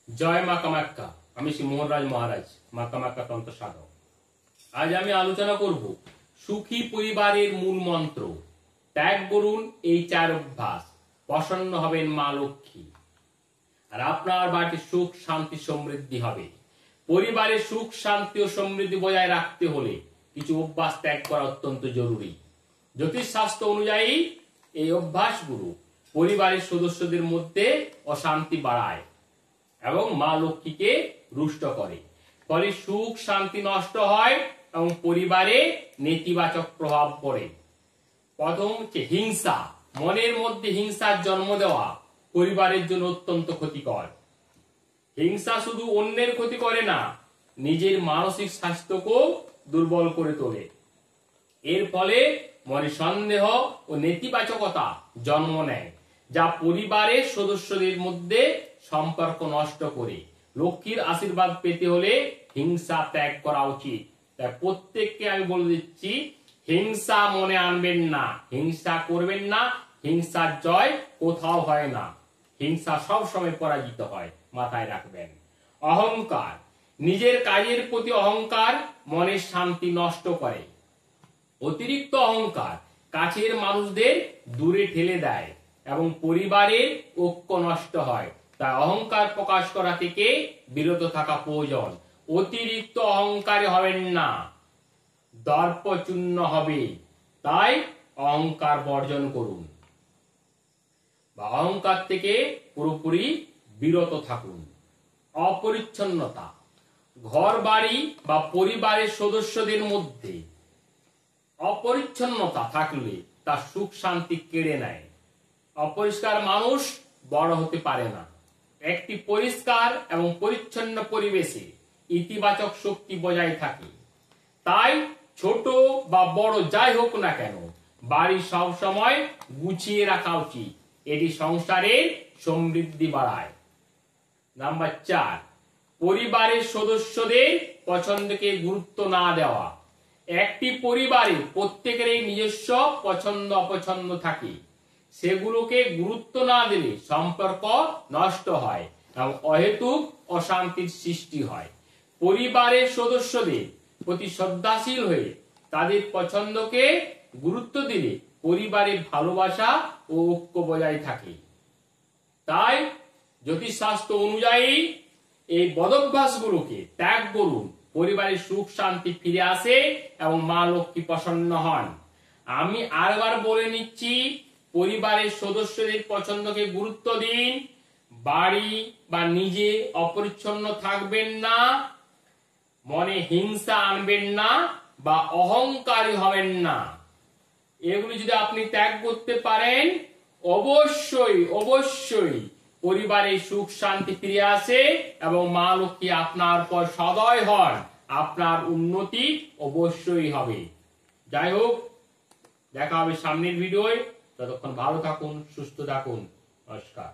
জয় মা কামাখ্যা। আমি শ্রী মোহনরাজ মহারাজ, মা কামাখ্যা তন্ত্র সাধক। আজ আমি আলোচনা করব সুখী পরিবারের মূল মন্ত্র। ত্যাগ করুন এই 4 অভ্যাস, প্রসন্ন হবেন মা লক্ষ্মী, আর আপনার বাড়িতে সুখ শান্তি সমৃদ্ধি হবে। পরিবারের সুখ শান্তি ও সমৃদ্ধি বজায় রাখতে হলে কিছু অভ্যাস ত্যাগ করা অত্যন্ত জরুরি। জ্যোতিষশাস্ত্র অনুযায়ী এই অভ্যাসগুলো পরিবারের সদস্যদের মধ্যে অশান্তি বাড়ায় এবং মা লক্ষ্মীকে রুষ্ট করে, ফলে সুখ শান্তি নষ্ট হয় এবং পরিবারে নেতিবাচক প্রভাব পড়ে। প্রথম হচ্ছে হিংসা। মনের মধ্যে হিংসার জন্ম দেওয়া পরিবারের জন্য অত্যন্ত ক্ষতিকর। হিংসা শুধু অন্যের ক্ষতি করে না, নিজের মানসিক স্বাস্থ্যকেও দুর্বল করে তোলে। এর ফলে মনে সন্দেহ ও নেতিবাচকতা জন্ম নেয়, যা পরিবারের সদস্যদের মধ্যে সম্পর্ক নষ্ট করে। লক্ষ্মীর আশীর্বাদ পেতে হলে হিংসা ত্যাগ করা উচিত। তাই প্রত্যেককে আমি বলে দিচ্ছি, হিংসা মনে আনবেন না, হিংসা করবেন না। হিংসার জয় কোথাও হয় না, হিংসা সব সময় পরাজিত হয়, মাথায় রাখবেন। অহংকার। নিজের কাজের প্রতি অহংকার মনের শান্তি নষ্ট করে। অতিরিক্ত অহংকার কাছের মানুষদের দূরে ঠেলে দেয় এবং পরিবারের ঐক্য নষ্ট হয়। তাই অহংকার প্রকাশ করা থেকে বিরত থাকা প্রয়োজন। অতিরিক্ত অহংকারী হবেন না, দর্পচূর্ণ হবে। তাই অহংকার বর্জন করুন বা অহংকার থেকে পুরোপুরি বিরত থাকুন। অপরিচ্ছন্নতা। ঘর বাড়ি বা পরিবারের সদস্যদের মধ্যে অপরিচ্ছন্নতা থাকলে তার সুখ শান্তি কেড়ে নেয়। অপরিষ্কার মানুষ বড় হতে পারে না। একটি পরিষ্কার এবং পরিচ্ছন্ন পরিবেশে ইতিবাচক শক্তি বজায় থাকে। তাই ছোট বা বড় যাই হোক না কেন, বাড়ি সব সময় গুছিয়ে রাখা উচিত। এটি সংসারের সমৃদ্ধি বাড়ায়। নাম্বার 4, পরিবারের সদস্যদের পছন্দকে গুরুত্ব না দেওয়া। একটি পরিবারে প্রত্যেকেরই নিজস্ব পছন্দ অপছন্দ থাকে, সেগুলোকে গুরুত্ব না দিলে সম্পর্ক নষ্ট হয় এবং অহেতুক অশান্তির সৃষ্টি হয়। পরিবারের সদস্যদের প্রতি শ্রদ্ধাশীল হয়ে তাদের পছন্দকে গুরুত্ব দিলে পরিবারের ভালোবাসা ও ঐক্য বজায় থাকে। তাই জ্যোতিষশাস্ত্র অনুযায়ী এই বদভ্যাসগুলোকে ত্যাগ করুন। পরিবারের সুখ শান্তি ফিরে আসে এবং মা লক্ষ্মী প্রসন্ন হন। আমি আরেকবার বলে নিচ্ছি, পরিবারের সদস্যদের পছন্দকে গুরুত্ব দিন। বাড়ি বা নিজে অপরিচ্ছন্ন থাকবেন না, মনে হিংসা আনবেন না বা অহংকারী হবেন না। এগুলি যদি আপনি ত্যাগ করতে পারেন, অবশ্যই অবশ্যই পরিবারে সুখ শান্তি ফিরে আসে এবং মা লক্ষ্মী আপনার পর সদয় হন। আপনার উন্নতি অবশ্যই হবে। যাই হোক, দেখা হবে সামনের ভিডিওয়। ততক্ষণ ভালো থাকুন, সুস্থ থাকুন। নমস্কার।